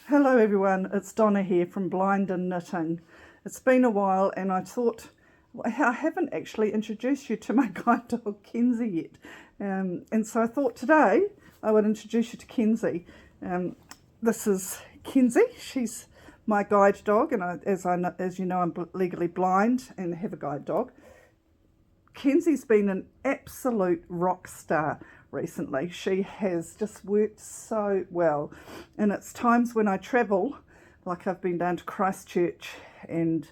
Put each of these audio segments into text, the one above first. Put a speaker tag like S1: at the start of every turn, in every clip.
S1: Hello everyone, it's Donna here from Blind and Knitting. It's been a while and I thought, I haven't actually introduced you to my guide dog Kenzie yet. And so I thought today I would introduce you to Kenzie. This is Kenzie, she's my guide dog, and as you know, I'm legally blind and have a guide dog. Kenzie's been an absolute rock star recently. She has just worked so well, and it's times when I travel, like I've been down to Christchurch and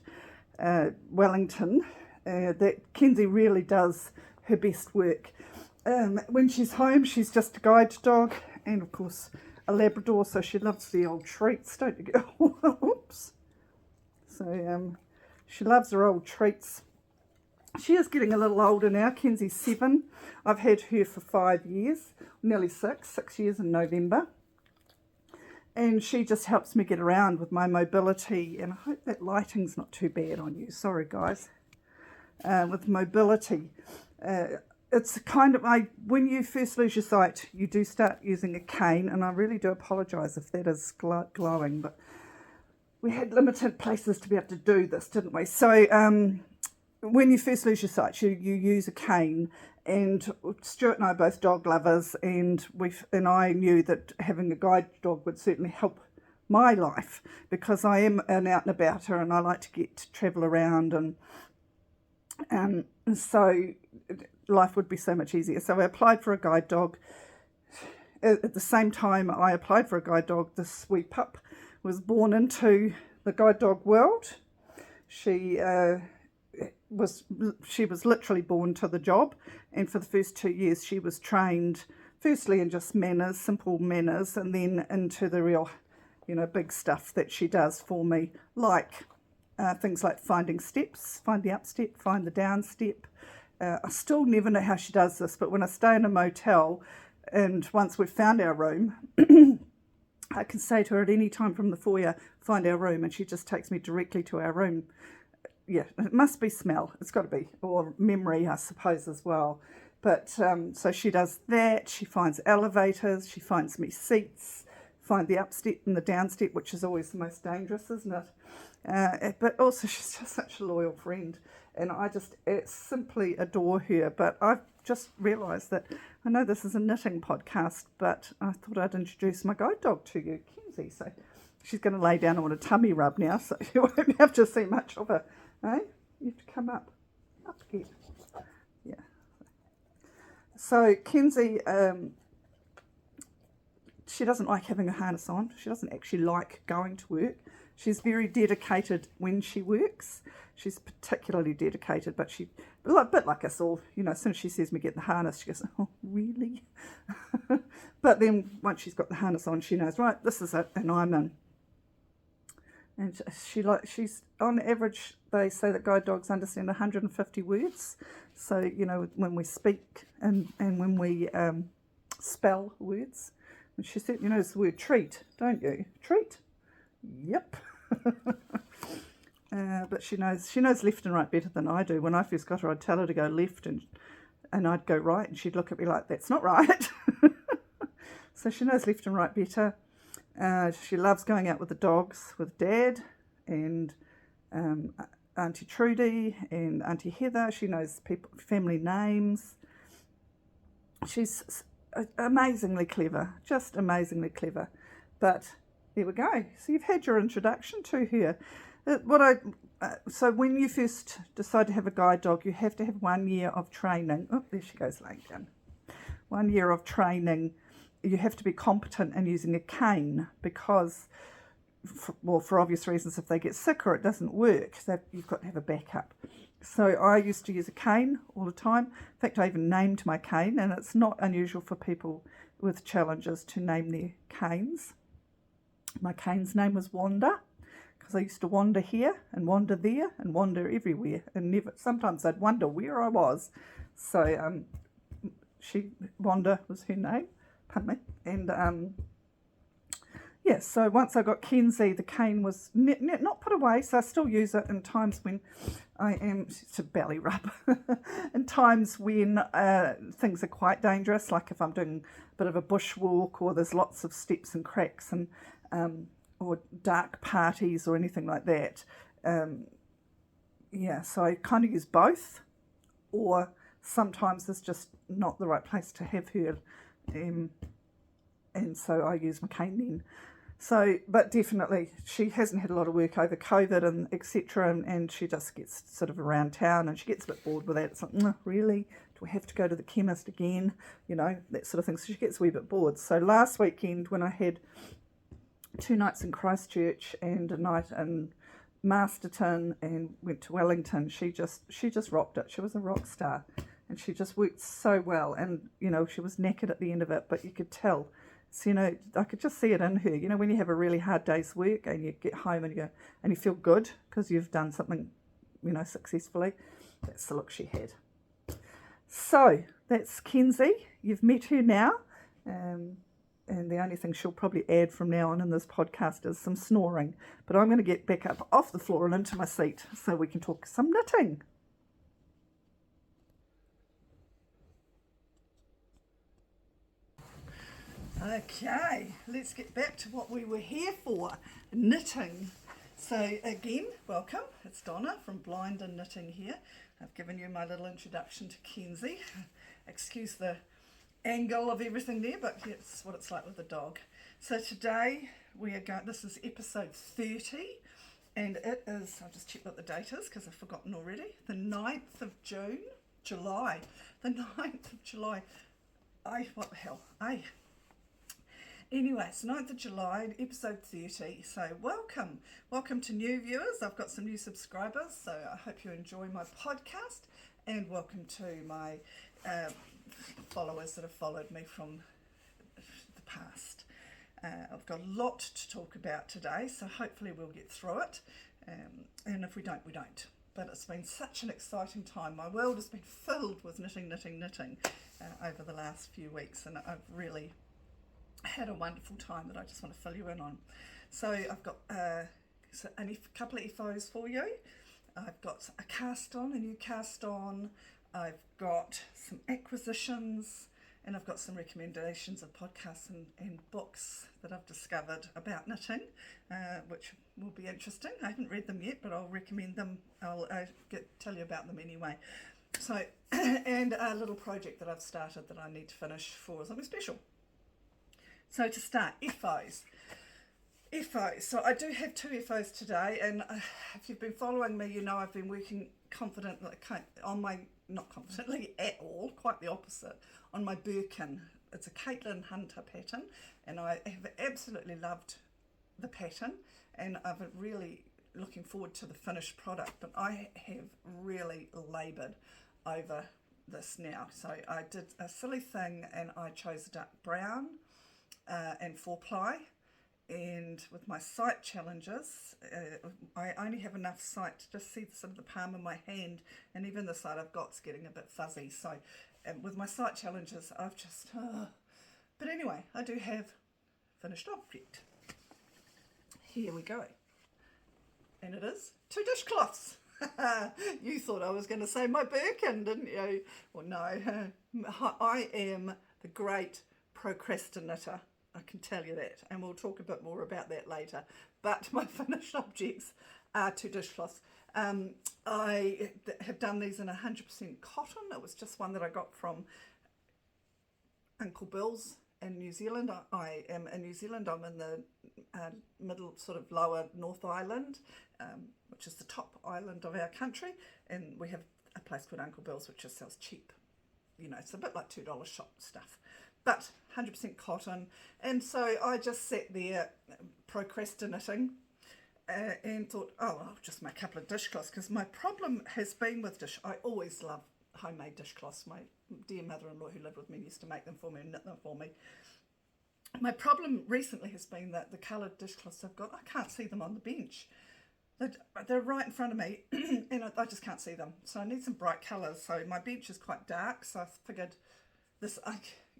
S1: Wellington, that Kenzie really does her best work. When she's home, she's just a guide dog, and of course a Labrador, so she loves the old treats, don't you, girl? Oops. So she loves her old treats. She is getting a little older now. Kenzie's 7. I've had her for 5 years, nearly 6 years in November. And she just helps me get around with my mobility. And I hope that lighting's not too bad on you. Sorry, guys. With mobility. It's kind of, when you first lose your sight, you do start using a cane. And I really do apologise if that is glowing. But we had limited places to be able to do this, didn't we? So, when you first lose your sight, you use a cane, and Stuart and I are both dog lovers, and I knew that having a guide dog would certainly help my life, because I am an out and abouter and I like to travel around, and so life would be so much easier. So I applied for a guide dog. At the same time I applied for a guide dog, this wee pup was born into the guide dog world. She was literally born to the job, and for the first 2 years she was trained firstly in just manners, simple manners, and then into the real, big stuff that she does for me, like things like finding steps, find the up step, find the down step. I still never know how she does this, but when I stay in a motel and once we've found our room, I can say to her at any time from the foyer, find our room, and she just takes me directly to our room. Yeah, it must be smell. It's got to be, or memory, I suppose, as well. But so she does that. She finds elevators. She finds me seats. Find the up step and the down step, which is always the most dangerous, isn't it? But also, she's just such a loyal friend, and I just simply adore her. But I've just realised that I know this is a knitting podcast, but I thought I'd introduce my guide dog to you, Kenzie. So she's going to lay down on a tummy rub now, so you won't have to see much of her. Eh? You have to come up here. Yeah. So Kenzie, she doesn't like having a harness on. She doesn't actually like going to work. She's very dedicated when she works. She's particularly dedicated, but a bit like us all, as soon as she sees me get the harness, she goes, "Oh, really?" But then once she's got the harness on, she knows, right, this is it, and I'm in. And she's on average, they say that guide dogs understand 150 words. So, when we speak and when we spell words. And she certainly knows the word treat, don't you? Treat? Yep. But she knows left and right better than I do. When I first got her, I'd tell her to go left and I'd go right, and she'd look at me like, that's not right. So she knows left and right better. She loves going out with the dogs, with Dad and Auntie Trudy and Auntie Heather. She knows family names. She's amazingly clever, just amazingly clever. But there we go. So you've had your introduction to her. So when you first decide to have a guide dog, you have to have 1 year of training. Oh, there she goes laying down. 1 year of training. You have to be competent in using a cane, because, for obvious reasons, if they get sick or it doesn't work, you've got to have a backup. So I used to use a cane all the time. In fact, I even named my cane, and it's not unusual for people with challenges to name their canes. My cane's name was Wanda, because I used to wander here and wander there and wander everywhere, and sometimes I'd wonder where I was. So Wanda was her name. Pardon me. And so once I got Kenzie, the cane was not put away, so I still use it in times when it's a belly rub, in times when things are quite dangerous, like if I'm doing a bit of a bushwalk or there's lots of steps and cracks, and or dark parties or anything like that. Yeah, so I kind of use both, or sometimes it's just not the right place to have her, and so I use McCain then. So, but definitely, she hasn't had a lot of work over COVID and etc. And she just gets sort of around town and she gets a bit bored with that. It's like, really? Do I have to go to the chemist again? You know, that sort of thing. So she gets a wee bit bored. So last weekend when I had 2 nights in Christchurch and a night in Masterton and went to Wellington, she just rocked it. She was a rock star and she just worked so well. And, you know, she was knackered at the end of it, but you could tell. So, you know, I could just see it in her. You know, when you have a really hard day's work and you get home and you feel good because you've done something, you know, successfully. That's the look she had. So that's Kenzie. You've met her now. And the only thing she'll probably add from now on in this podcast is some snoring. But I'm going to get back up off the floor and into my seat so we can talk some knitting. Okay, let's get back to what we were here for, knitting. So again, welcome. It's Donna from Blind and Knitting here. I've given you my little introduction to Kenzie. Excuse the angle of everything there, but it's what it's like with a dog. So today we are going, this is episode 30, and it is, I'll just check what the date is because I've forgotten already, the 9th of July, the 9th of July. What the hell, Anyway, it's 9th of July, episode 30, so welcome to new viewers. I've got some new subscribers, so I hope you enjoy my podcast, and welcome to my followers that have followed me from the past. I've got a lot to talk about today, so hopefully we'll get through it, and if we don't, we don't. But it's been such an exciting time. My world has been filled with knitting over the last few weeks, and I've really had a wonderful time that I just want to fill you in on. So I've got a couple of FOs for you. I've got a new cast on. I've got some acquisitions, and I've got some recommendations of podcasts and books that I've discovered about knitting, which will be interesting. I haven't read them yet, but I'll recommend them. I'll tell you about them anyway. So, and a little project that I've started that I need to finish for something special. So to start, FOs. So I do have 2 FOs today, and if you've been following me, you know I've been working not confidently at all, quite the opposite, on my Birkin. It's a Caitlin Hunter pattern, and I have absolutely loved the pattern, and I'm really looking forward to the finished product, but I have really laboured over this now. So I did a silly thing, and I chose a dark brown and 4-ply, and with my sight challenges, I only have enough sight to just see some of the palm of my hand, and even the side I've got's getting a bit fuzzy. So with my sight challenges, I've just but anyway, I do have finished object. Here we go, and it is 2 dishcloths. You thought I was going to say my Birkin, didn't you? Well, no. I am the great procrastinator, I can tell you that, and we'll talk a bit more about that later. But my finished objects are 2 dishcloths. I have done these in 100% cotton. It was just one that I got from Uncle Bill's in New Zealand. I am in New Zealand. I'm in the middle, sort of lower North Island, which is the top island of our country, and we have a place called Uncle Bill's which just sells cheap, you know, it's a bit like $2 shop stuff, but 100% cotton. And so I just sat there procrastinating and thought, oh, I'll just make a couple of dishcloths, because my problem has been with I always love homemade dishcloths. My dear mother-in-law who lived with me used to make them for me and knit them for me. My problem recently has been that the coloured dishcloths I've got, I can't see them on the bench. They're right in front of me and I just can't see them. So I need some bright colours. So my bench is quite dark, so I figured this,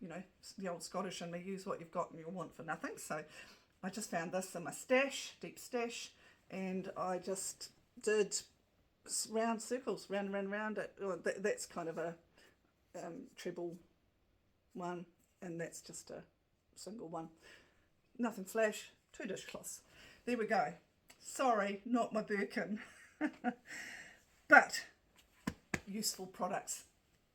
S1: you know, the old Scottish in me, use what you've got and you'll want for nothing. So I just found this in my stash, deep stash, and I just did round circles, round and round it. That's kind of a treble one, and that's just a single one. Nothing flash, 2 dishcloths. there we go. Sorry, not my Birkin. But useful products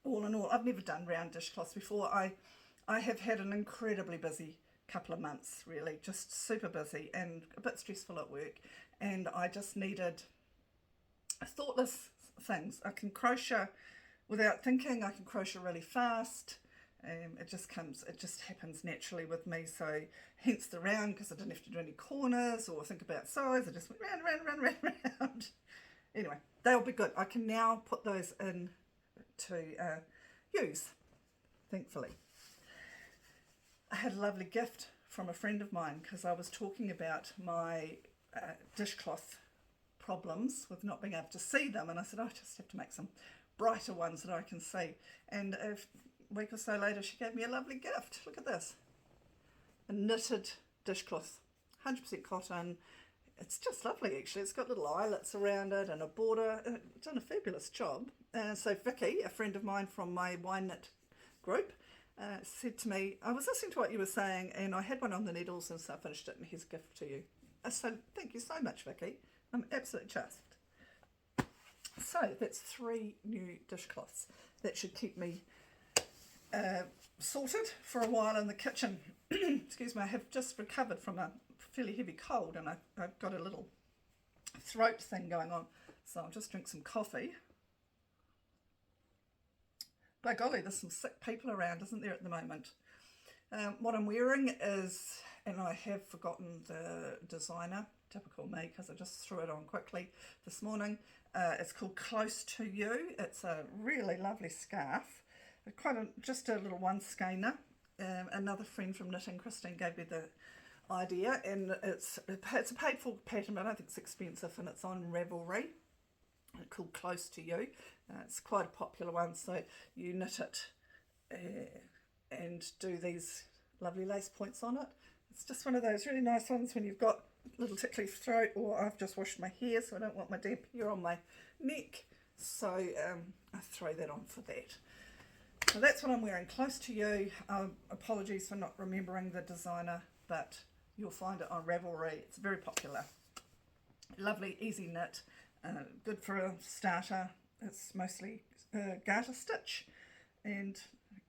S1: all in all. I've never done round dishcloths before. I have had an incredibly busy couple of months, really, just super busy and a bit stressful at work, and I just needed thoughtless things. I can crochet without thinking. I can crochet really fast. It just happens naturally with me. So hence the round, because I didn't have to do any corners or think about size. I just went round. Anyway, they'll be good. I can now put those in to use, thankfully. I had a lovely gift from a friend of mine because I was talking about my dishcloth problems with not being able to see them, and I said, I just have to make some brighter ones that I can see. And a week or so later she gave me a lovely gift. Look at this, a knitted dishcloth, 100% cotton. It's just lovely, actually. It's got little eyelets around it and a border. It's done a fabulous job. So Vicky, a friend of mine from my wine knit group, said to me, I was listening to what you were saying and I had one on the needles, and so I finished it, and here's a gift to you. So thank you so much, Vicky. I'm absolutely chuffed. So that's 3 new dishcloths. That should keep me sorted for a while in the kitchen. Excuse me, I have just recovered from a fairly heavy cold, and I've got a little throat thing going on, so I'll just drink some coffee. By golly, there's some sick people around, isn't there, at the moment? What I'm wearing is, and I have forgotten the designer, typical me, because I just threw it on quickly this morning. It's called Close to You. It's a really lovely scarf, just a little one skeiner. Another friend from Knitting, Christine, gave me the idea, and it's a paid for pattern, but I don't think it's expensive, and it's on Ravelry. It's called Close to You. It's quite a popular one, so you knit it and do these lovely lace points on it. It's just one of those really nice ones when you've got a little tickly throat, or I've just washed my hair, so I don't want my damp hair on my neck, so I throw that on for that. So that's what I'm wearing, Close to You. Apologies for not remembering the designer, but you'll find it on Ravelry. It's very popular. Lovely, easy knit, good for a starter. It's mostly garter stitch, and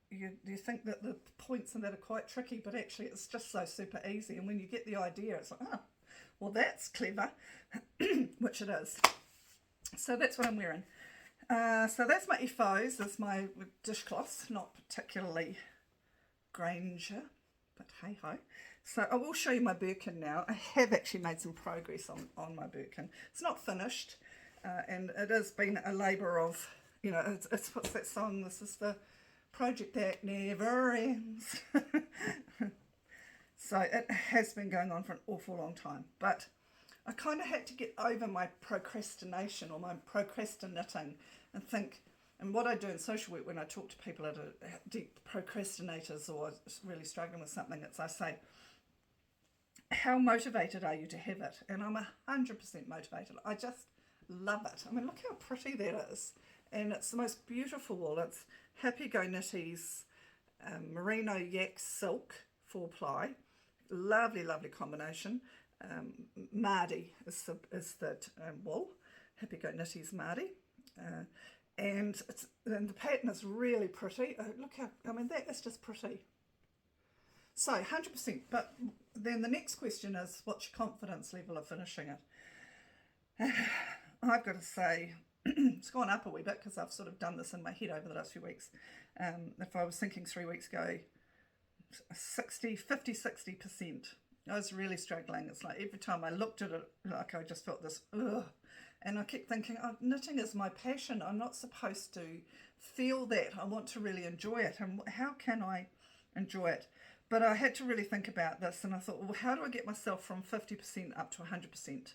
S1: you think that the points in that are quite tricky, but actually it's just so super easy, and when you get the idea, it's like, oh, well, that's clever, which it is. So that's what I'm wearing. So that's my EFOs, that's my dishcloths, not particularly Granger, but hey ho. So I will show you my Birkin now. I have actually made some progress on my Birkin. It's not finished, and it has been a labour of, you know, it's what's that song? This is the project that never ends. So it has been going on for an awful long time, but I kind of had to get over my procrastination or my procrastinating and think, and what I do in social work when I talk to people that are deep procrastinators or really struggling with something, it's I say, how motivated are you to have it? And I'm 100% motivated. I just love it. I mean, look how pretty that is. And it's the most beautiful wool. It's Happy Go Knitties Merino Yak Silk 4-ply. Lovely, lovely combination. Mardi is the wool. Happy Go Knitties Mardi. And the pattern is really pretty. Look how, I mean, that is just pretty. So 100%, but then the next question is, what's your confidence level of finishing it? I've got to say, it's gone up a wee bit because I've sort of done this in my head over the last few weeks. If I was thinking 3 weeks ago, 50-60%. I was really struggling. It's like every time I looked at it, like I just felt this, ugh. And I kept thinking, oh, knitting is my passion. I'm not supposed to feel that. I want to really enjoy it. And how can I enjoy it? But I had to really think about this, and I thought, well, how do I get myself from 50% up to 100%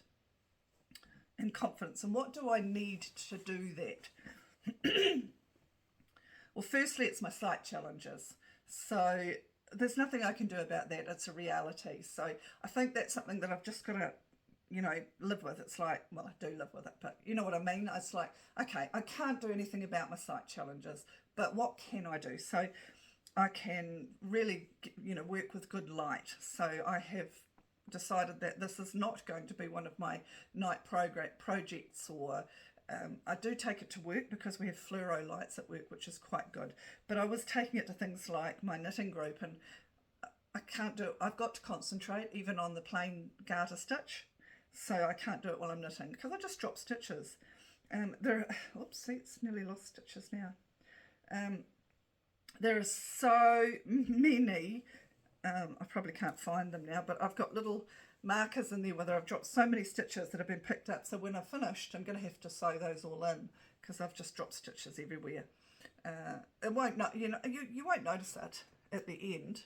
S1: in confidence? And what do I need to do that? Well, firstly, it's my site challenges. So there's nothing I can do about that. It's a reality. So I think that's something that I've just got to, you know, live with. It's like, well, I do live with it, but you know what I mean? It's like, okay, I can't do anything about my site challenges, but what can I do? So I can really, you know, work with good light. So I have decided that this is not going to be one of my night projects, or I do take it to work because we have fluoro lights at work, which is quite good. But I was taking it to things like my knitting group, and I can't do it. I've got to concentrate even on the plain garter stitch, so I can't do it while I'm knitting because I just drop stitches. Oops, see, it's nearly lost stitches now. There are so many, I probably can't find them now, but I've got little markers in there where I've dropped so many stitches that have been picked up. So when I've finished, I'm going to have to sew those all in because I've just dropped stitches everywhere. It won't, you won't notice it at the end.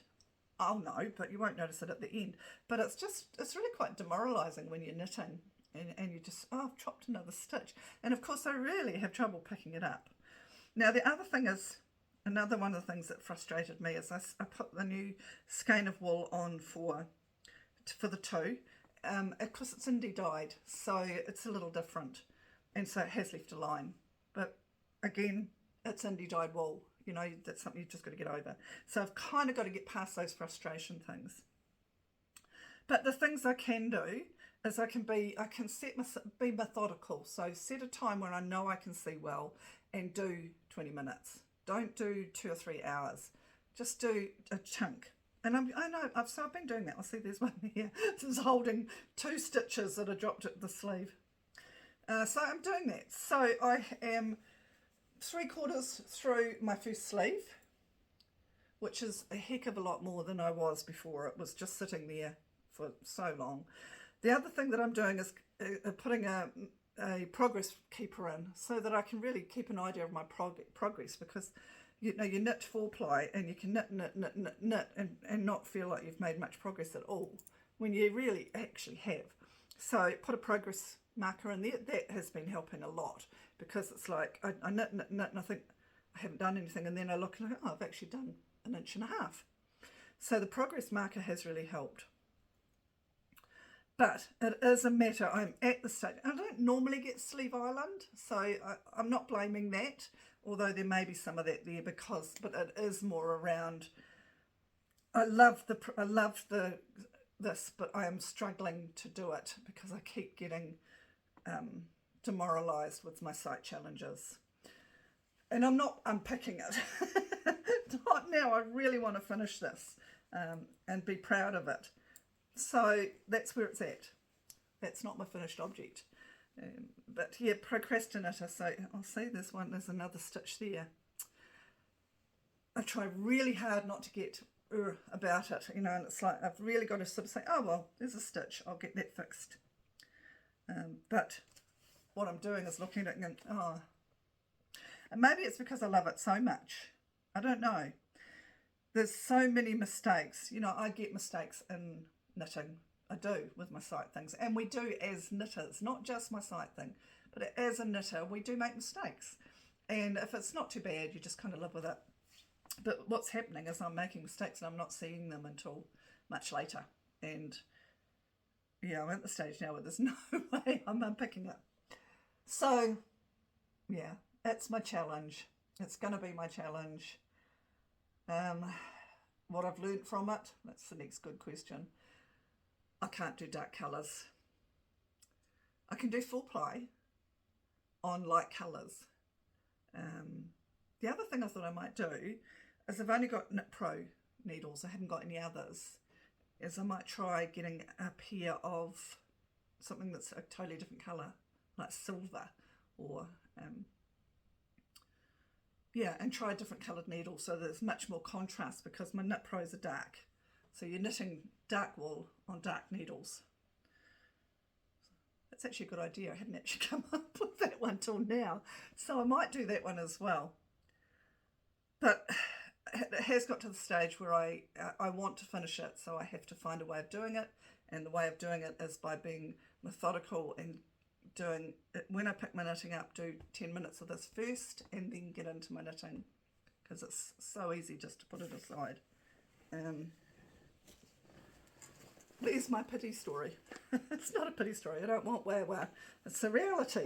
S1: I'll know, but you won't notice it at the end. But it's really quite demoralising when you're knitting and you just, oh, I've chopped another stitch. And of course, I really have trouble picking it up. Now, the other thing is, another one of the things that frustrated me is I put the new skein of wool on for the two, because it's indie dyed, so it's a little different, and so it has left a line. But again, it's indie dyed wool, that's something you've just got to get over. So I've kind of got to get past those frustration things. But the things I can do is I can be methodical. So set a time when I know I can see well and do 20 minutes. Don't do 2 or 3 hours. Just do a chunk. And I've been doing that. I'll see there's one here. This is holding 2 stitches that I dropped at the sleeve. So I'm doing that. So I am 3/4 through my first sleeve, which is a heck of a lot more than I was before. It was just sitting there for so long. The other thing that I'm doing is putting a progress keeper in so that I can really keep an idea of my progress, because you knit 4-ply and you can knit and not feel like you've made much progress at all when you really actually have. So put a progress marker in there. That has been helping a lot, because it's like I knit and I think I haven't done anything, and then I look and I go, oh, I've actually done 1.5 inches. So the progress marker has really helped. But it is a matter, I'm at the stage, I don't normally get sleeve island, so I'm not blaming that, although there may be some of that there, but it is more around, I love this, but I am struggling to do it because I keep getting demoralised with my sight challenges. And I'm not unpicking it. Not now, I really want to finish this and be proud of it. So that's where it's at. That's not my finished object. But yeah, procrastinator. So I'll see this one, there's another stitch there. I try really hard not to get about it, and it's like I've really got to sort of say, oh, well, there's a stitch, I'll get that fixed. But what I'm doing is looking at it and going, oh. And maybe it's because I love it so much. I don't know. There's so many mistakes. I get mistakes in knitting. I do with my sight things, and we do as knitters, not just my sight thing, but as a knitter we do make mistakes, and if it's not too bad you just kind of live with it. But what's happening is I'm making mistakes and I'm not seeing them until much later, and yeah, I'm at the stage now where there's no way I'm unpicking it. So yeah, that's my challenge. It's going to be my challenge. What I've learnt from it, that's the next good question. I can't do dark colours. I can do 4-ply on light colours. The other thing I thought I might do is, I've only got Knit Pro needles, I haven't got any others, is I might try getting a pair of something that's a totally different colour, like silver, or yeah, and try a different coloured needle so there's much more contrast, because my Knit Pros are dark. So you're knitting dark wool on dark needles. That's actually a good idea. I hadn't actually come up with that one till now. So I might do that one as well. But it has got to the stage where I want to finish it, so I have to find a way of doing it. And the way of doing it is by being methodical and doing it. When I pick my knitting up, do 10 minutes of this first and then get into my knitting, because it's so easy just to put it aside. There's my pity story. It's not a pity story. I don't want wah. It's a reality.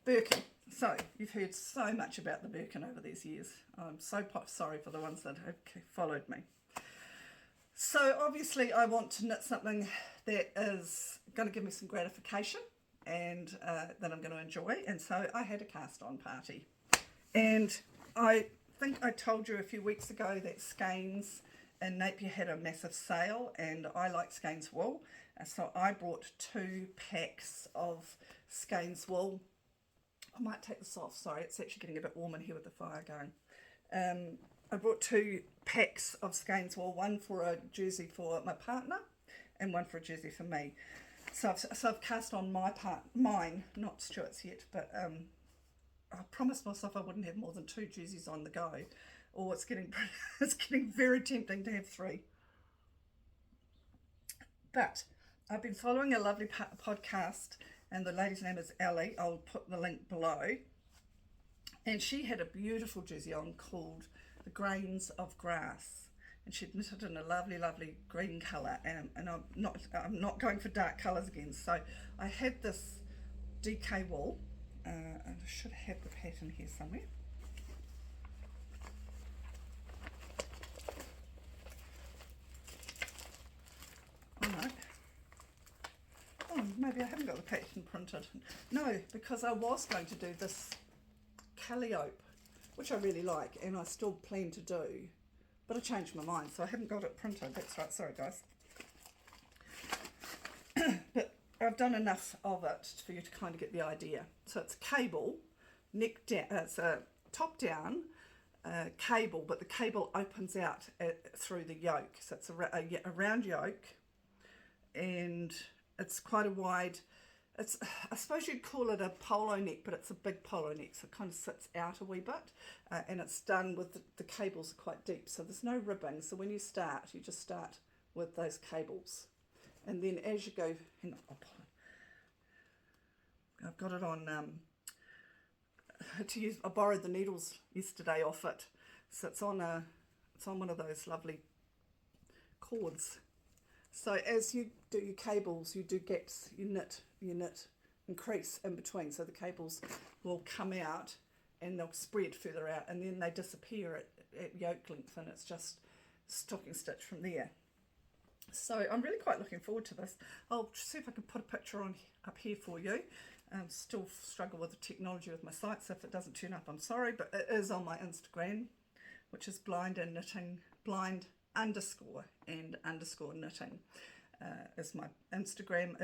S1: Birkin. So, you've heard so much about the Birkin over these years. I'm so sorry for the ones that have followed me. So obviously I want to knit something that is going to give me some gratification and that I'm going to enjoy. And so I had a cast on party. And I think I told you a few weeks ago that Skeins in Napier had a massive sale, and I like Skeins wool. So I bought 2 packs of Skeins wool. I might take this off, sorry, it's actually getting a bit warm in here with the fire going. I brought 2 packs of Skeins wool, one for a jersey for my partner and one for a jersey for me. So I've cast on mine, not Stuart's yet, but I promised myself I wouldn't have more than 2 jerseys on the go, or it's getting very tempting to have 3. But I've been following a lovely podcast, and the lady's name is Allie. I'll put the link below. And she had a beautiful jersey on called The Grains of Grass, and she'd knitted in a lovely, lovely green colour. And I'm not going for dark colours again. So I had this DK wool. And I should have the pattern here somewhere. Oh no. Oh, maybe I haven't got the pattern printed. No, because I was going to do this calliope, which I really like, and I still plan to do, but I changed my mind, so I haven't got it printed. That's right, sorry guys. But I've done enough of it for you to kind of get the idea. So it's cable, neck down, it's a top down cable, but the cable opens out through the yoke. So it's a round yoke, and it's quite a wide, I suppose you'd call it a polo neck, but it's a big polo neck, so it kind of sits out a wee bit, and it's done with the cables are quite deep, so there's no ribbing. So when you start, you just start with those cables, and then as you go, hang on, I've got it on to use. I borrowed the needles yesterday off it, so it's on one of those lovely cords. So as you do your cables, you do gaps, you knit, and crease in between, so the cables will come out and they'll spread further out, and then they disappear at yoke length, and it's just stocking stitch from there. So I'm really quite looking forward to this. I'll see if I can put a picture on up here for you. Still struggle with the technology with my site, so if it doesn't turn up, I'm sorry, but it is on my Instagram, which is blind and knitting, blind _ and _ knitting is my Instagram.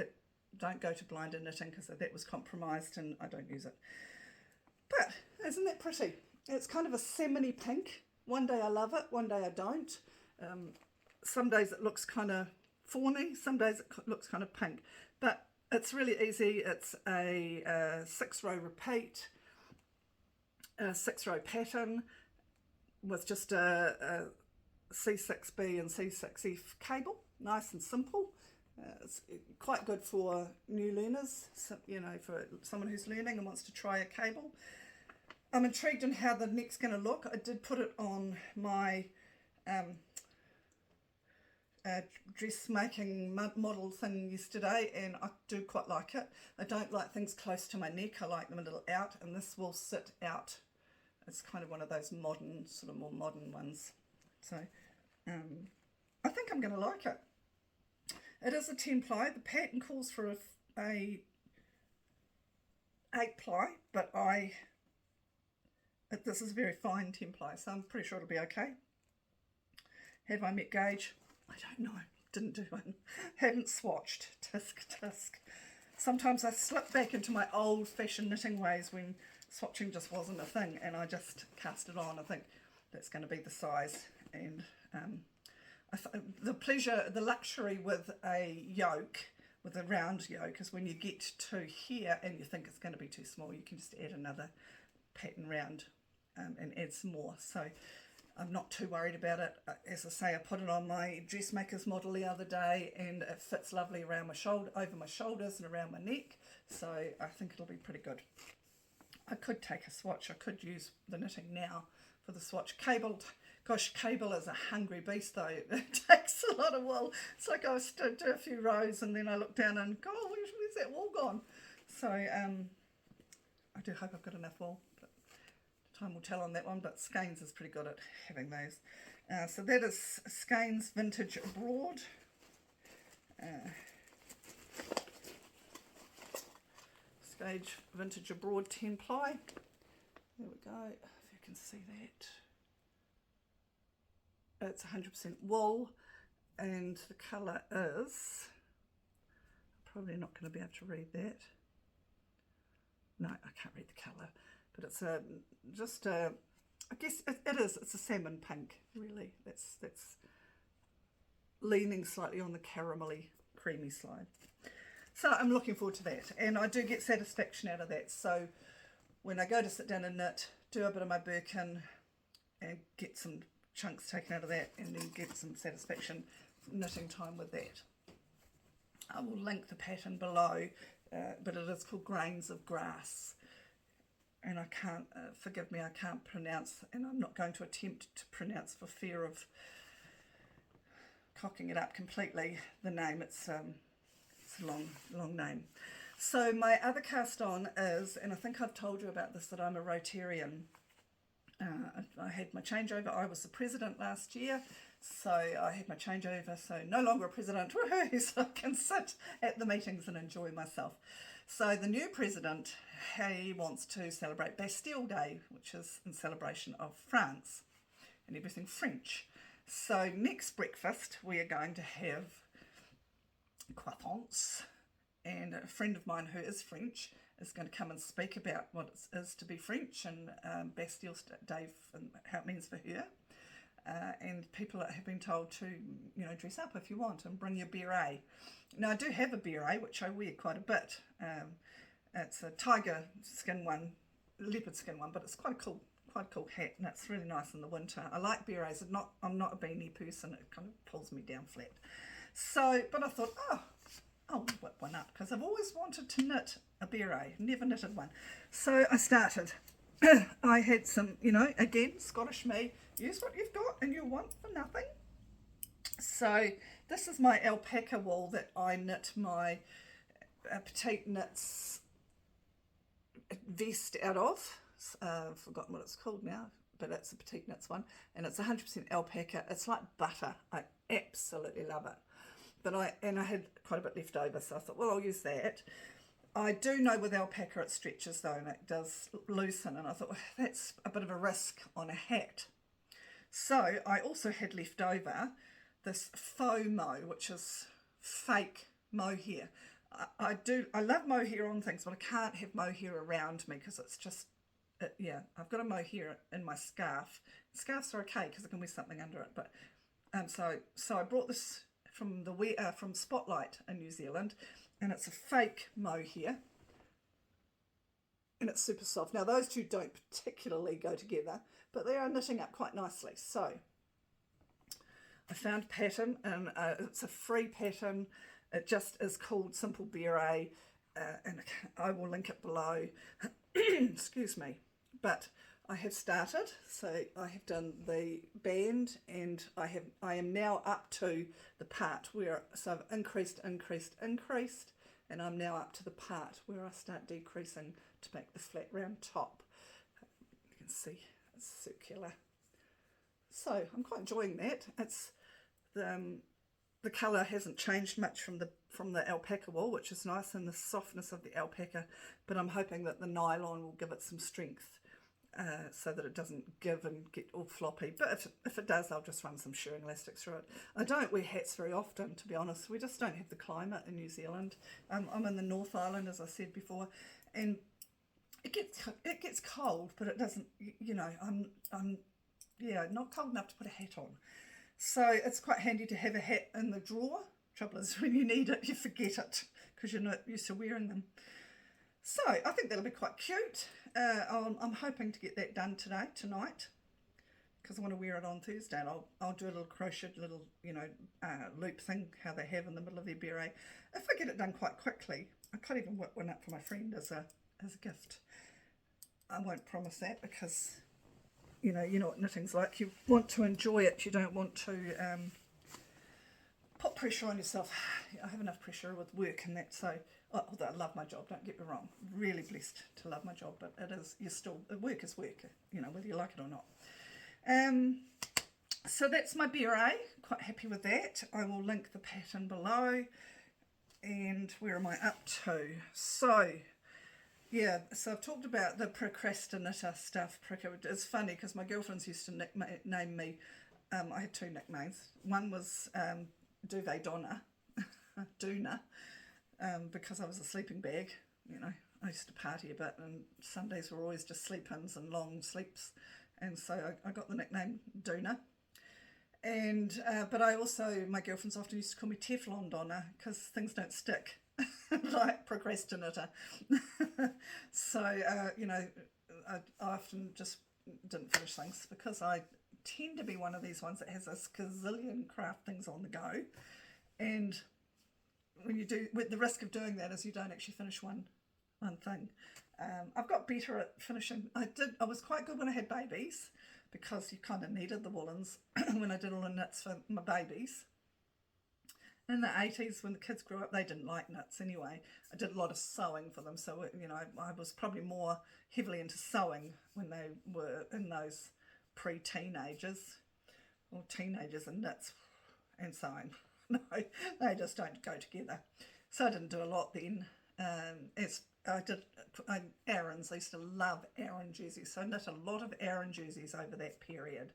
S1: Don't go to blind and knitting because that was compromised and I don't use it. But isn't that pretty? It's kind of a salmon-y pink. One day I love it, one day I don't. Some days it looks kind of fawny, some days it looks kind of pink, but it's really easy. It's a 6-row repeat, a 6-row pattern with just a C6B and C6F cable, nice and simple. It's quite good for new learners, so, you know, for someone who's learning and wants to try a cable. I'm intrigued in how the neck's going to look. I did put it on my dressmaking model thing yesterday, and I do quite like it. I don't like things close to my neck, I like them a little out, and this will sit out. It's kind of one of those modern, sort of more modern ones. So I think I'm going to like it. It is a 10-ply. The pattern calls for a 8-ply, but this is a very fine 10-ply, so I'm pretty sure it'll be okay. Have I met gauge? I don't know. Didn't do one. Haven't swatched. Tisk. Sometimes I slip back into my old-fashioned knitting ways when swatching just wasn't a thing, and I just cast it on. I think that's going to be the size, and the pleasure, the luxury with a yoke, with a round yoke, is when you get to here and you think it's going to be too small, you can just add another pattern round and add some more. So I'm not too worried about it. As I say, I put it on my dressmaker's model the other day, and it fits lovely around my shoulder, over my shoulders and around my neck, so I think it'll be pretty good. I could take a swatch. I could use the knitting now for the swatch. Cable, gosh, cable is a hungry beast though. It takes a lot of wool. It's like I was do a few rows and then I look down and go, oh, where's that wool gone? So I do hope I've got enough wool, but time will tell on that one. But Skeins is pretty good at having those So that is Skeins Vintage Abroad. Skeins Vintage Abroad 10 ply. There we go, if you can see that. It's 100% wool, and the colour is, probably not going to be able to read that. No, I can't read the colour, but it's just a, I guess it's a salmon pink, really. That's leaning slightly on the caramelly, creamy side. So I'm looking forward to that, and I do get satisfaction out of that. So when I go to sit down and knit, do a bit of my Birkin and get some chunks taken out of that, and then get some satisfaction knitting time with that. I will link the pattern below, but it is called Grains of Grass, and I can't, forgive me, I can't pronounce, and I'm not going to attempt to pronounce for fear of cocking it up completely, the name. It's a long name. So my other cast on is, and I think I've told you about this, that I'm a Rotarian. I had my changeover. I was the president last year, so I had my changeover, so no longer a president, woohoo, so I can sit at the meetings and enjoy myself. So the new president, he wants to celebrate Bastille Day, which is in celebration of France and everything French. So next breakfast we are going to have croissants, and a friend of mine who is French is going to come and speak about what it is to be French and Bastille Day and how it means for her. And people have been told to, you know, dress up if you want and bring your beret. Now I do have a beret which I wear quite a bit. It's a tiger skin one, leopard skin one, but it's quite a cool hat, and it's really nice in the winter. I like berets. I'm not a beanie person. It kind of pulls me down flat. So, but I thought, oh, I'll whip one up because I've always wanted to knit a beret, never knitted one. So I started. I had some, you know, again, Scottish me, use what you've got and you want for nothing. So this is my alpaca wool that I knit my petite knits vest out of. I've forgotten what it's called now, but it's a petite knits one, and it's 100% alpaca. It's like butter. I absolutely love it. But I had quite a bit left over, so I thought, well, I'll use that. I do know with alpaca it stretches though, and it does loosen, and I thought, well, that's a bit of a risk on a hat. So I also had left over this faux mohair, which is fake mohair. I love mohair on things, but I can't have mohair around me because it's just, yeah, I've got a mohair in my scarf. Scarves are okay because I can wear something under it, but so I brought this from from Spotlight in New Zealand, and it's a fake mohair, and it's super soft. Now those two don't particularly go together, but they are knitting up quite nicely. So I found a pattern, and it's a free pattern. It just is called Simple Beret, and I will link it below. Excuse me. But I have started, so I have done the band, and I am now up to the part where, so I've increased, and I'm now up to the part where I start decreasing to make the flat round top. You can see it's circular. So I'm quite enjoying that. It's the colour hasn't changed much from the alpaca wool, which is nice, and the softness of the alpaca, but I'm hoping that the nylon will give it some strength. So that it doesn't give and get all floppy, but if it does, I'll just run some shirring elastic through it. I don't wear hats very often, to be honest. We just don't have the climate in New Zealand. I'm in the North Island, as I said before, and it gets cold, but it doesn't, you know, I'm yeah, not cold enough to put a hat on. So it's quite handy to have a hat in the drawer. Trouble is, when you need it, you forget it because you're not used to wearing them. So I think that'll be quite cute. I'm hoping to get that done tonight, because I want to wear it on Thursday, and I'll do a little crocheted little, you know, loop thing, how they have in the middle of their beret. If I get it done quite quickly, I could even whip one up for my friend as a gift. I won't promise that because, you know what knitting's like. You want to enjoy it. You don't want to put pressure on yourself. I have enough pressure with work and that, so although I love my job, don't get me wrong, really blessed to love my job, but work is work, you know, whether you like it or not. So that's my beret, quite happy with that. I will link the pattern below. And where am I up to? So, yeah, so I've talked about the procrastinator stuff. It's funny because my girlfriends used to nickname me, I had two nicknames. One was Duvet Donna, Doona, because I was a sleeping bag, you know. I used to party a bit, and Sundays were always just sleep-ins and long sleeps, and so I got the nickname Doona. And but I also, my girlfriends often used to call me Teflon Donna because things don't stick, like procrastinator. So you know, I often just didn't finish things because I tend to be one of these ones that has a gazillion craft things on the go, and when you do, with the risk of doing that is you don't actually finish one thing. I've got better at finishing. I was quite good when I had babies because you kind of needed the woolens when I did all the knits for my babies. In the 80s, when the kids grew up, they didn't like knits anyway. I did a lot of sewing for them, so you know, I was probably more heavily into sewing when they were in those pre-teenagers, or teenagers and knits and sewing. No, they just don't go together. So I didn't do a lot then. Aaron's. I used to love Aaron jerseys, so I knit a lot of Aaron jerseys over that period.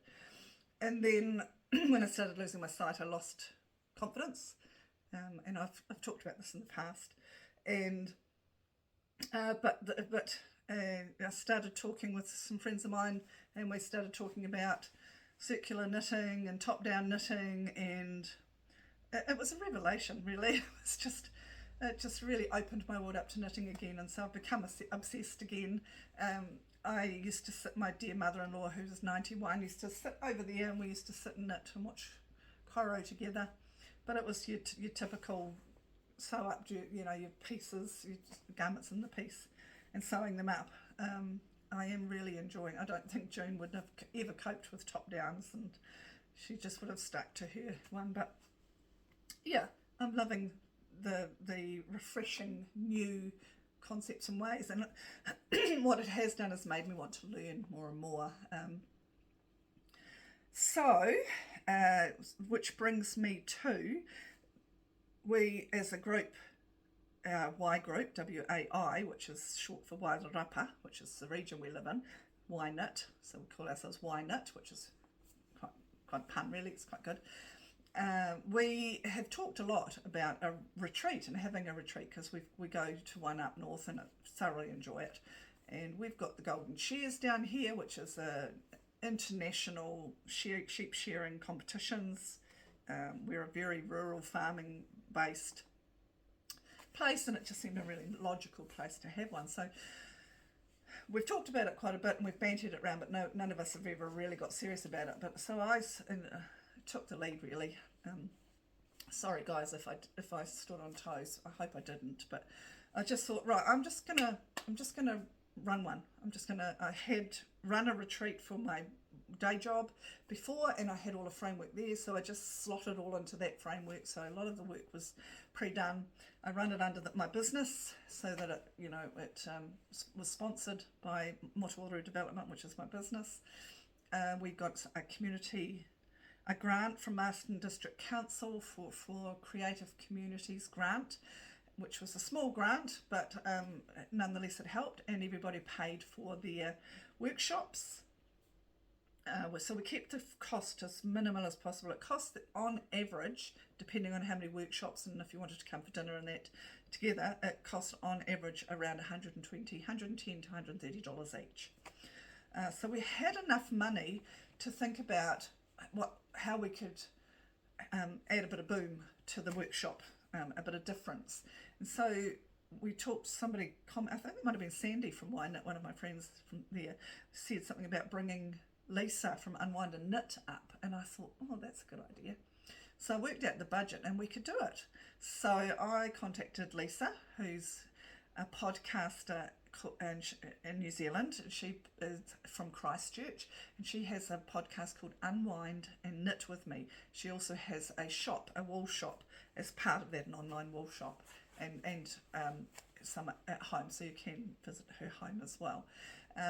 S1: And then when I started losing my sight, I lost confidence, and I've talked about this in the past. And I started talking with some friends of mine, and we started talking about circular knitting and top-down knitting, and it was a revelation, really. It just really opened my world up to knitting again, and so I've become obsessed again. I used to sit, my dear mother-in-law, who was 91, used to sit over there, and we used to sit and knit and watch Cairo together. But it was your typical sew up, you know, your pieces, your garments in the piece, and sewing them up. I am really enjoying. I don't think June would have ever coped with top downs, and she just would have stuck to her one. But yeah, I'm loving the refreshing new concepts and ways, and what it has done is made me want to learn more and more. Which brings me to, we as a group, our Y group, WAI, which is short for Wairarapa, which is the region we live in, Y Knit, so we call ourselves Y Knit, which is quite pun really, it's quite good. We have talked a lot about a retreat and having a retreat, because we go to one up north and I thoroughly enjoy it. And we've got the Golden Shears down here, which is a international sheep shearing competitions. We're a very rural farming based place, and it just seemed a really logical place to have one. So we've talked about it quite a bit and we've bantered it around, but none of us have ever really got serious about it. But so I took the lead, really. Sorry guys if I stood on toes. I hope I didn't, but I just thought, right, I'm just gonna run one. I had run a retreat for my day job before, and I had all the framework there, so I just slotted all into that framework. So a lot of the work was pre-done. I run it under my business, so that it was sponsored by Motuoru Development, which is my business. We got a grant from Marsden District Council for Creative Communities grant, which was a small grant, but nonetheless it helped, and everybody paid for their workshops. So we kept the cost as minimal as possible. It cost, on average, depending on how many workshops and if you wanted to come for dinner and that together, it cost on average around $110 to $130 each. So we had enough money to think about how we could add a bit of boom to the workshop, a bit of difference. And so we talked to somebody, I think it might have been Sandy from Wine, one of my friends from there, said something about bringing Lisa from Unwind and Knit up, and I thought, oh, that's a good idea. So I worked out the budget and we could do it. So I contacted Lisa, who's a podcaster in New Zealand. She is from Christchurch, and she has a podcast called Unwind and Knit with Me. She also has a wool shop as part of that, an online wool shop, and some at home, so you can visit her home as well.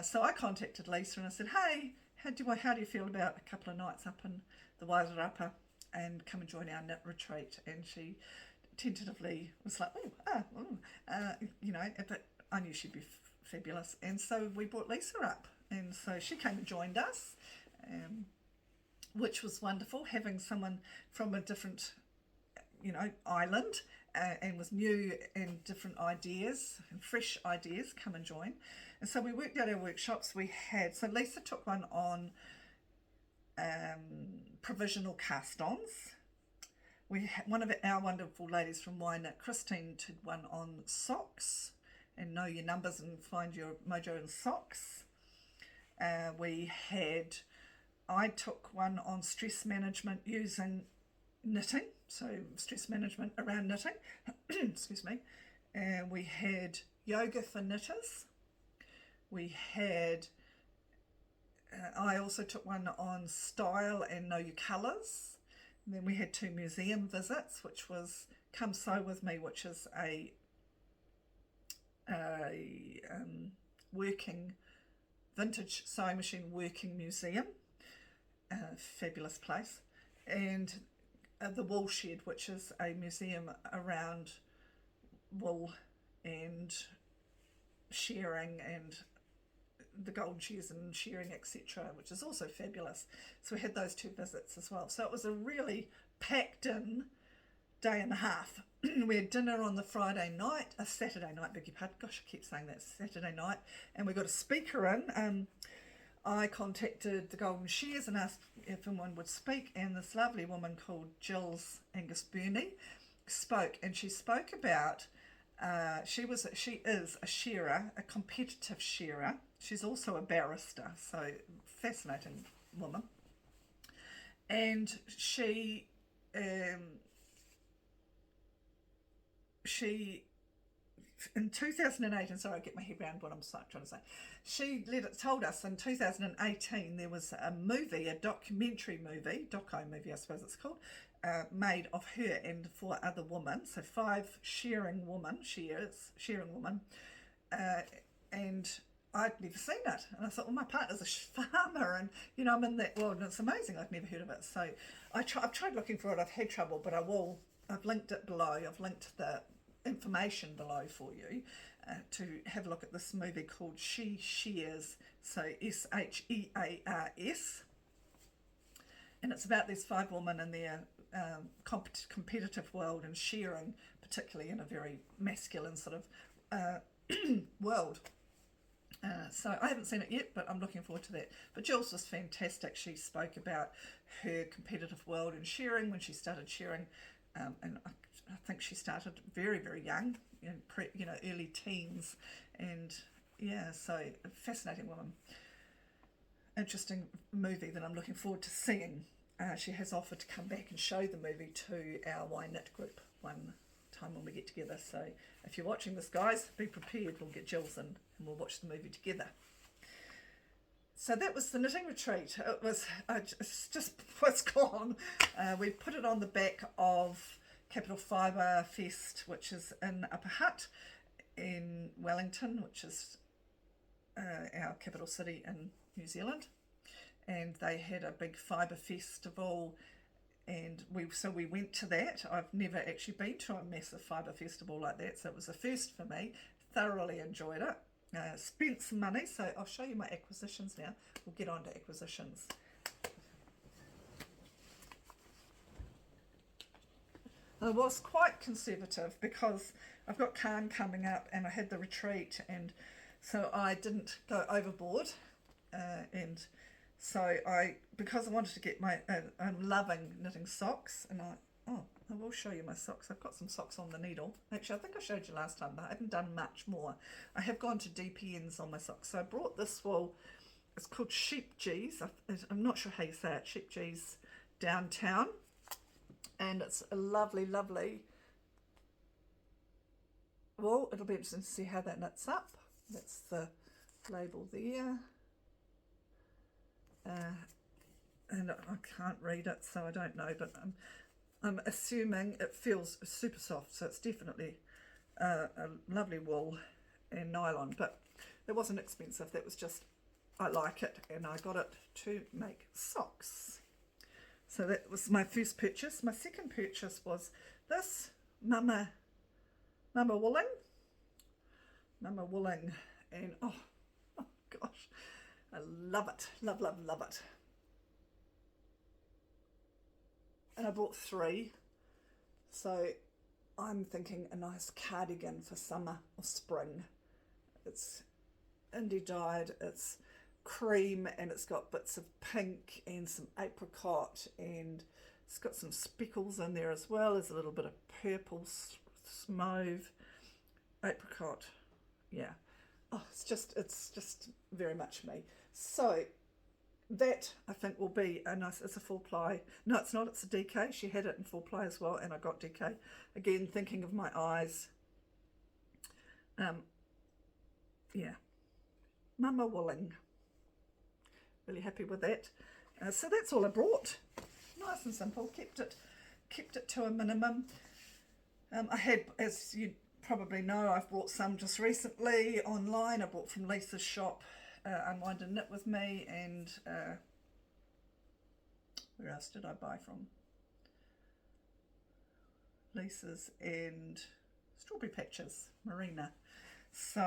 S1: So I contacted Lisa and I said, hey, how do you feel about a couple of nights up in the Wairarapa and come and join our knit retreat? And she tentatively was like, you know, but I knew she'd be fabulous. And so we brought Lisa up, and so she came and joined us, which was wonderful, having someone from a different, you know, island, and with new and different ideas and fresh ideas come and join. And so we worked out our workshops. We had, so Lisa took one on provisional cast-ons. We had one of our wonderful ladies from Wooilng, Christine, did one on socks and know your numbers and find your mojo in socks. I took one on stress management using knitting, so stress management around knitting. Excuse me. We had yoga for knitters. We had, I also took one on style and know your colours. And then we had 2 museum visits, which was Come Sew With Me, which is a working, vintage sewing machine working museum. Fabulous place. And the Wool Shed, which is a museum around wool and shearing and the golden shears and shearing, etc., which is also fabulous. So we had those 2 visits as well. So it was a really packed in day and a half. We had dinner on the Saturday night, beg your pardon, gosh, I keep saying that, Saturday night, and we got a speaker in. I contacted the Golden Shears and asked if anyone would speak, and this lovely woman called Jill's Angus Burney spoke, and she spoke about she is a shearer, a competitive shearer. She's also a barrister, so fascinating woman. And she in 2008, and sorry, I get my head around what I'm trying to say. She told us in 2018 there was a movie, a documentary movie, doco movie I suppose it's called, made of her and 4 other women, so 5 shearing women, and I'd never seen it, and I thought, well, my partner's a farmer, and you know, I'm in that world, and it's amazing. I'd never heard of it, so I've tried looking for it. I've had trouble, but I've linked it below. I've linked the information below for you to have a look at this movie called She Shears, so SHEARS, and it's about these 5 women in their competitive world and shearing, particularly in a very masculine sort of world. So I haven't seen it yet, but I'm looking forward to that. But Jules was fantastic. She spoke about her competitive world and shearing when she started shearing, and I think she started very, very young, early teens, and yeah, so a fascinating woman. Interesting movie that I'm looking forward to seeing. She has offered to come back and show the movie to our Y Knit group one time when we get together. So if you're watching this, guys, be prepared. We'll get Jules in and we'll watch the movie together. So that was the knitting retreat. It was just what's gone. We put it on the back of Capital Fibre Fest, which is in Upper Hutt in Wellington, which is our capital city in New Zealand. And they had a big fibre festival, and we went to that. I've never actually been to a massive fibre festival like that, so it was a first for me. Thoroughly enjoyed it. Spent some money, so I'll show you my acquisitions now. We'll get on to acquisitions. I was quite conservative because I've got Khan coming up and I had the retreat, and so I didn't go overboard, and so because I wanted to get my, I'm loving knitting socks, and I will show you my socks. I've got some socks on the needle. Actually, I think I showed you last time, but I haven't done much more. I have gone to DPNs on my socks. So I brought this wool. It's called Zsqw. I'm not sure how you say it. Zsqw Downtown. And it's a lovely, lovely wool. It'll be interesting to see how that knits up. That's the label there. And I can't read it, so I don't know, but I'm assuming it feels super soft, so it's definitely a lovely wool and nylon, but it wasn't expensive. That was just I like it, and I got it to make socks. So that was my first purchase. My second purchase was this Mama Wooilng. Mama Wooilng, and oh gosh, I love it, love it. And I bought 3, so I'm thinking a nice cardigan for summer or spring. It's indie dyed, it's cream, and it's got bits of pink and some apricot, and it's got some speckles in there as well. There's a little bit of purple, mauve, apricot. Yeah. Oh, it's just very much me. So that I think will be a nice, it's a full ply. No, it's not, it's a DK. She had it in full ply as well, and I got DK. Again, thinking of my eyes. Yeah. Mama Wooilng. Really happy with that. So that's all I brought. Nice and simple. Kept it to a minimum. I had, as you probably know, I've bought some just recently online. I bought from Lisa's shop, Unwind and Knit with Me, and where else did I buy from? Lisa's and Strawberry Patches, Mariana. So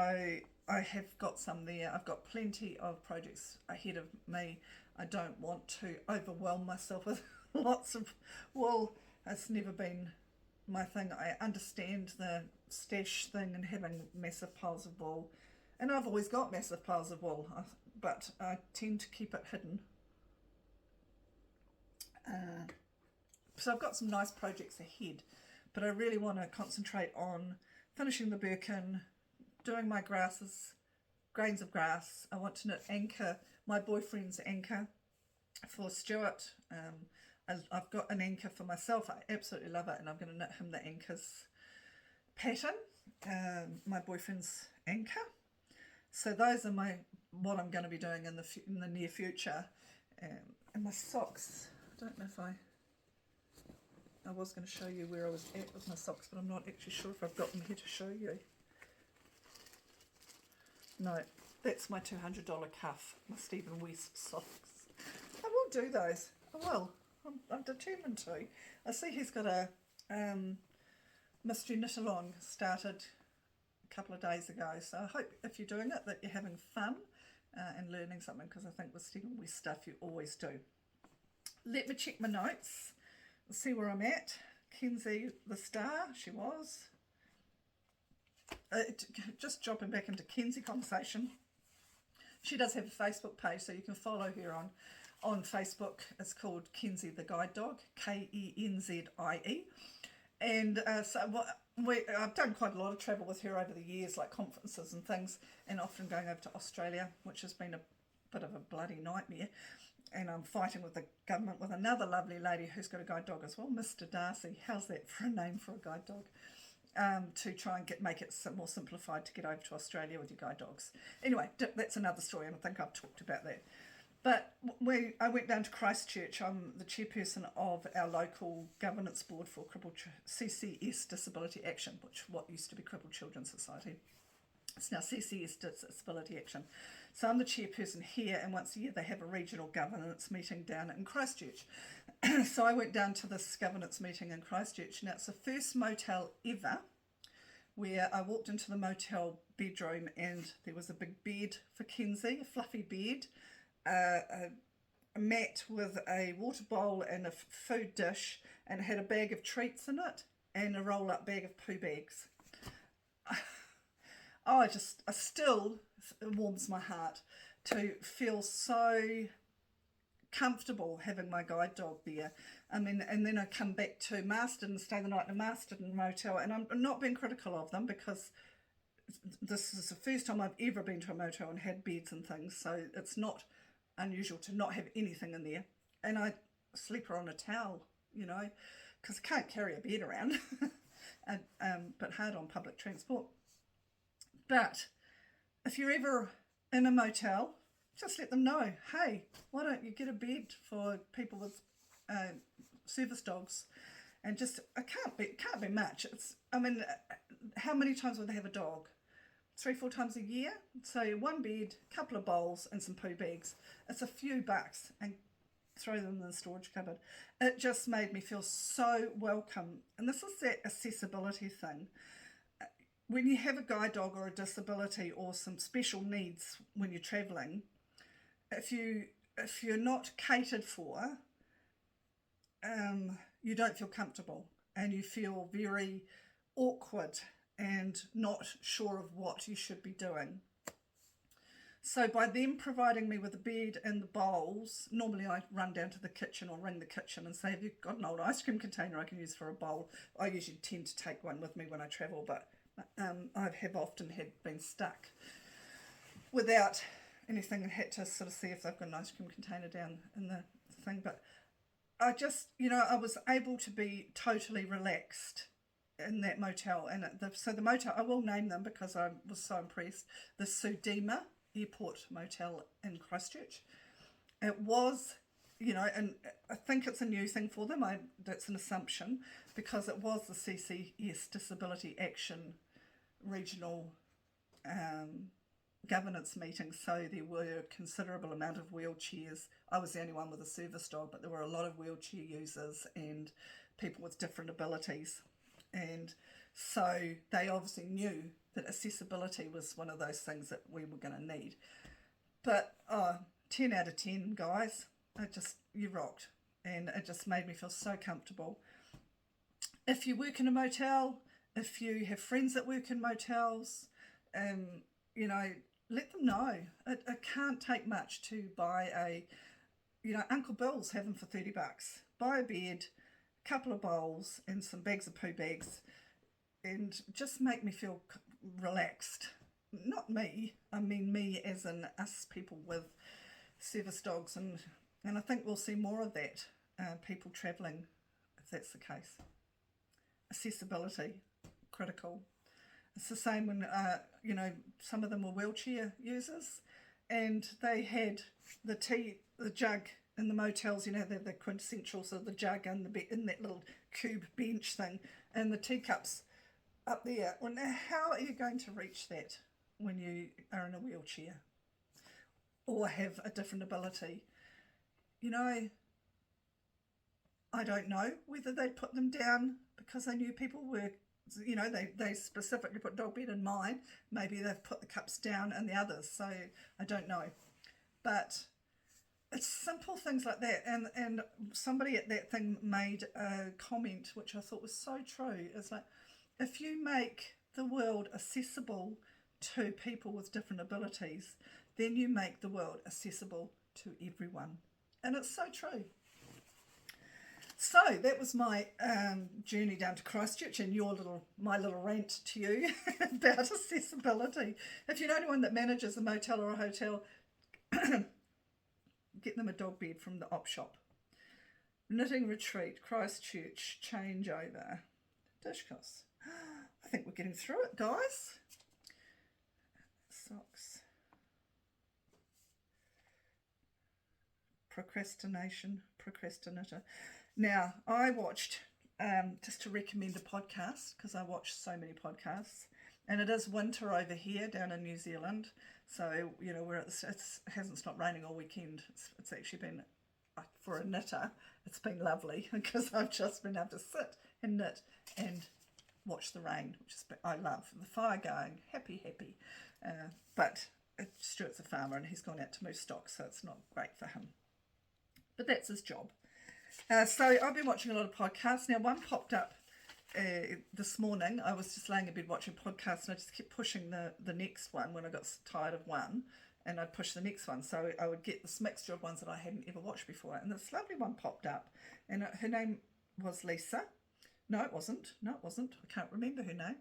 S1: I have got some there. I've got plenty of projects ahead of me. I don't want to overwhelm myself with lots of wool. It's never been my thing. I understand the stash thing and having massive piles of wool, and I've always got massive piles of wool, but I tend to keep it hidden. So I've got some nice projects ahead, but I really want to concentrate on finishing the Birkin, doing my grasses, grains of grass. I want to knit anchor, my boyfriend's anchor for Stuart. I've got an anchor for myself. I absolutely love it, and I'm going to knit him the anchors pattern, my boyfriend's anchor. So those are what I'm going to be doing in the near future. And my socks, I don't know if I was going to show you where I was at with my socks, but I'm not actually sure if I've got them here to show you. No, that's my $200 cuff, my Stephen West socks. I will do those. I will. I'm determined to. I see he's got a mystery knit-along started a couple of days ago. So I hope if you're doing it that you're having fun and learning something, because I think with Stephen West stuff you always do. Let me check my notes. See where I'm at. Kenzie the star, she was. Just jumping back into Kenzie conversation. She does have a Facebook page, so you can follow her on Facebook. It's called Kenzie the Guide Dog, Kenzie. And so I've done quite a lot of travel with her over the years, like conferences and things, and often going over to Australia, which has been a bit of a bloody nightmare. And I'm fighting with the government with another lovely lady who's got a guide dog as well, Mr. Darcy. How's that for a name for a guide dog? To try and make it more simplified to get over to Australia with your guide dogs. Anyway, that's another story, and I think I've talked about that. But I went down to Christchurch. I'm the chairperson of our local governance board for CCS Disability Action, what used to be Crippled Children's Society. It's now CCS Disability Action. So I'm the chairperson here, and once a year they have a regional governance meeting down in Christchurch. So I went down to this governance meeting in Christchurch. Now it's the first motel ever where I walked into the motel bedroom and there was a big bed for Kenzie, a fluffy bed, a mat with a water bowl and a food dish, and it had a bag of treats in it and a roll-up bag of poo bags. It warms my heart to feel so comfortable having my guide dog there. I mean, and then I come back to Marston and stay the night in a Marston motel, and I'm not being critical of them because this is the first time I've ever been to a motel and had beds and things, so it's not unusual to not have anything in there. And I sleep on a towel, because I can't carry a bed around, but hard on public transport. But if you're ever in a motel, just let them know, hey, why don't you get a bed for people with service dogs? And just, it can't be much. How many times would they have a dog? 3-4 times a year. So one bed, couple of bowls and some poo bags. It's a few bucks, and throw them in the storage cupboard. It just made me feel so welcome. And this is that accessibility thing. When you have a guide dog or a disability or some special needs when you're travelling, if you're not catered for, you don't feel comfortable and you feel very awkward and not sure of what you should be doing. So by them providing me with the bed and the bowls, normally I run down to the kitchen or ring the kitchen and say, have you got an old ice cream container I can use for a bowl? I usually tend to take one with me when I travel, but I have often been stuck without anything and had to sort of see if they've got an ice cream container down in the thing. But I just, I was able to be totally relaxed in that motel. And so the motel, I will name them because I was so impressed, the Zsqw Airport Motel in Christchurch. It was, and I think it's a new thing for them. That's an assumption, because it was the CCS Disability Action Regional governance meeting, so there were a considerable amount of wheelchairs. I was the only one with a service dog, but there were a lot of wheelchair users and people with different abilities. And so they obviously knew that accessibility was one of those things that we were going to need. But 10 out of 10, guys. You rocked. And it just made me feel so comfortable. If you work in a motel, if you have friends that work in motels, let them know. It can't take much to buy Uncle Bill's have them for $30. Buy a bed, a couple of bowls and some bags of poo bags, and just make me feel relaxed. Not me, I mean me as in us people with service dogs, and I think we'll see more of that, people travelling, if that's the case. Accessibility, critical. It's the same when, some of them were wheelchair users, and they had the jug in the motels, the quintessential sort of the jug and in that little cube bench thing, and the teacups up there. Well, now, how are you going to reach that when you are in a wheelchair or have a different ability? I don't know whether they put them down because they knew people were, they specifically put dog bed in mine. Maybe they've put the cups down in the others, so I don't know. But it's simple things like that. And somebody at that thing made a comment which I thought was so true. It's like, if you make the world accessible to people with different abilities, then you make the world accessible to everyone. And it's so true. So that was my journey down to Christchurch and my little rant to you about accessibility. If you know anyone that manages a motel or a hotel, get them a dog bed from the op shop. Knitting retreat, Christchurch, changeover, Zsqw. I think we're getting through it, guys. Socks. Procrastinator. Now, I watched, just to recommend a podcast, because I watch so many podcasts, and it is winter over here down in New Zealand, so, it hasn't stopped raining all weekend. It's actually been, for a knitter, it's been lovely, because I've just been able to sit and knit and watch the rain, which is, I love. The fire going, happy. But Stuart's a farmer and he's gone out to move stock, so it's not great for him. But that's his job. So I've been watching a lot of podcasts. Now, one popped up this morning. I was just laying in bed watching podcasts, and I just kept pushing the next one when I got tired of one, and I'd push the next one. So I would get this mixture of ones that I hadn't ever watched before. And this lovely one popped up, and her name was Lisa. No, it wasn't. I can't remember her name.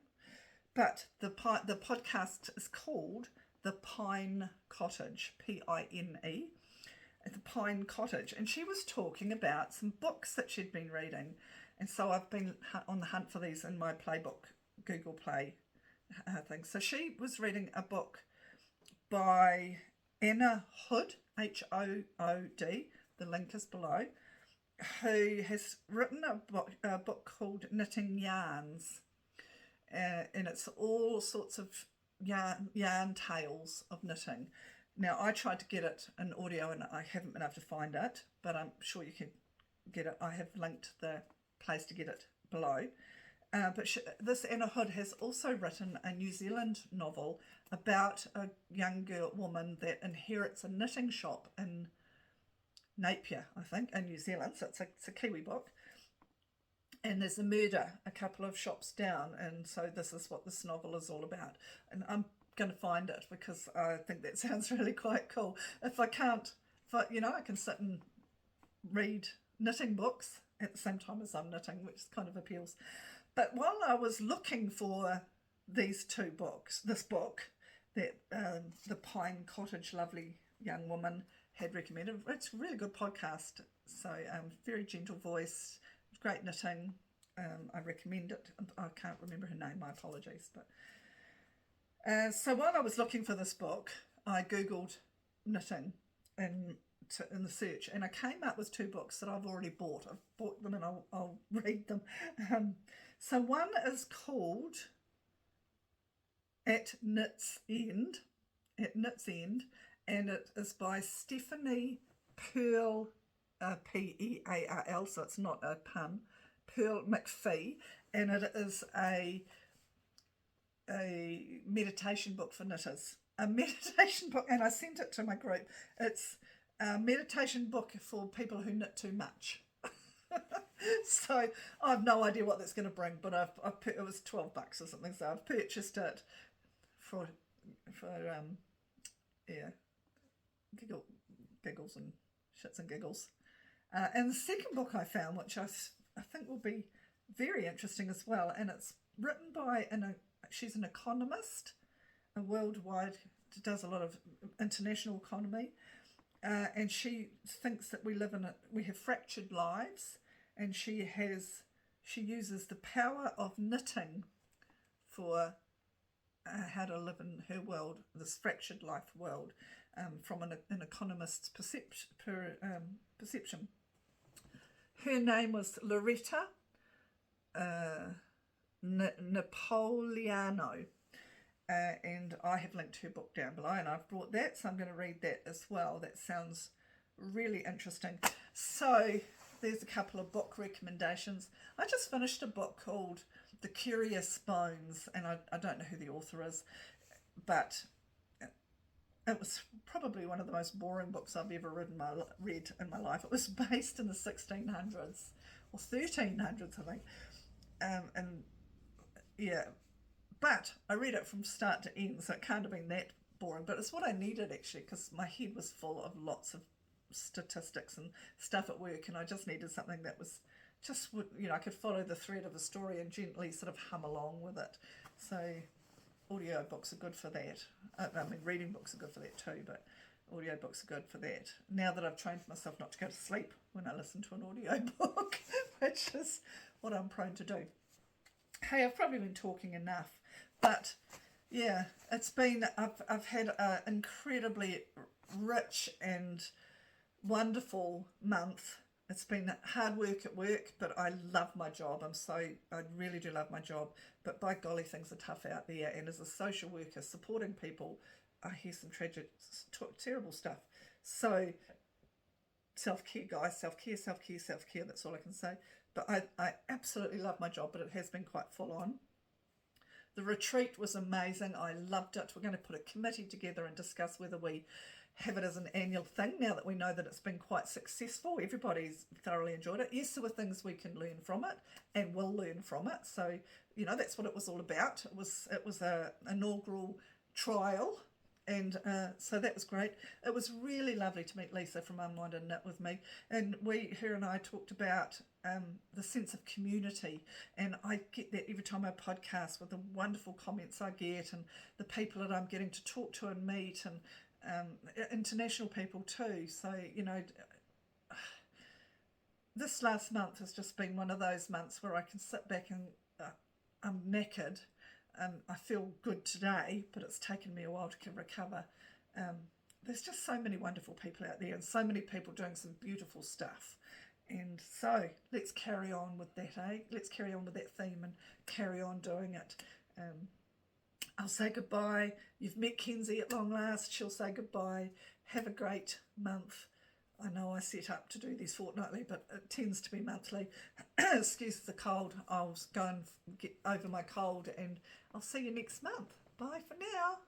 S1: But the podcast is called The Pine Cottage, P-I-N-E. The Pine Cottage, and she was talking about some books that she'd been reading, and so I've been on the hunt for these in my Playbook Google Play thing. So she was reading a book by Anna Hood, H-O-O-D, the link is below, who has written a book called Knitting Yarns, and it's all sorts of yarn tales of knitting. Now, I tried to get it in audio and I haven't been able to find it, but I'm sure you can get it. I have linked the place to get it below. But this Anna Hood has also written a New Zealand novel about a young woman that inherits a knitting shop in Napier, I think, in New Zealand. So it's a Kiwi book. And there's a murder a couple of shops down, and so this is what this novel is all about. And I'm going to find it because I think that sounds really quite cool. If I can't, I can sit and read knitting books at the same time as I'm knitting, which kind of appeals. But while I was looking for these two books, this book that the Pine Cottage lovely young woman had recommended, it's a really good podcast. So very gentle voice, great knitting. I recommend it. I can't remember her name, my apologies. But so while I was looking for this book, I googled knitting in the search, and I came up with two books that I've already bought. I've bought them and I'll read them. So one is called At Knit's End, and it is by Stephanie Pearl, Pearl, so it's not a pun, Pearl-McPhee, and it is a meditation book for knitters. A meditation book, and I sent it to my group. It's a meditation book for people who knit too much. So I have no idea what that's going to bring, but it was $12 or something, so I've purchased it for giggles and shits and giggles. And the second book I found, which I think will be very interesting as well, and it's written by she's an economist, a worldwide, does a lot of international economy, and she thinks that we have fractured lives, and she uses the power of knitting for how to live in her world, this fractured life world, from an economist's perception. Her name was Loretta Napoleoni, and I have linked her book down below, and I've brought that, so I'm going to read that as well. That sounds really interesting. So there's a couple of book recommendations. I just finished a book called The Curious Bones, and I don't know who the author is, but it was probably one of the most boring books I've ever read in my life. It was based in the 1600s or 1300s, I think. And yeah, but I read it from start to end, so it can't have been that boring. But it's what I needed, actually, because my head was full of lots of statistics and stuff at work, and I just needed something that was just, I could follow the thread of a story and gently sort of hum along with it. So audio books are good for that. I mean, reading books are good for that too, but audio books are good for that. Now that I've trained myself not to go to sleep when I listen to an audio book, which is what I'm prone to do. Hey, I've probably been talking enough, but yeah, I've had an incredibly rich and wonderful month. It's been hard work at work, but I love my job. I really do love my job, but by golly, things are tough out there. And as a social worker supporting people, I hear some tragic, terrible stuff. So self-care, guys, self-care, that's all I can say. But I absolutely love my job, but it has been quite full on. The retreat was amazing. I loved it. We're going to put a committee together and discuss whether we have it as an annual thing now that we know that it's been quite successful. Everybody's thoroughly enjoyed it. Yes, there were things we can learn from it and will learn from it. So, that's what it was all about. It was a inaugural trial, and so that was great. It was really lovely to meet Lisa from Unwind and Knit with me, and her and I talked about the sense of community, and I get that every time I podcast with the wonderful comments I get and the people that I'm getting to talk to and meet, and international people too. So this last month has just been one of those months where I can sit back and I'm knackered. I feel good today, but it's taken me a while to recover. There's just so many wonderful people out there and so many people doing some beautiful stuff. And so let's carry on with that, eh? Let's carry on with that theme and carry on doing it. I'll say goodbye. You've met Kenzie at long last. She'll say goodbye. Have a great month. I know I set up to do these fortnightly, but it tends to be monthly. Excuse the cold. I'll go and get over my cold, and I'll see you next month. Bye for now.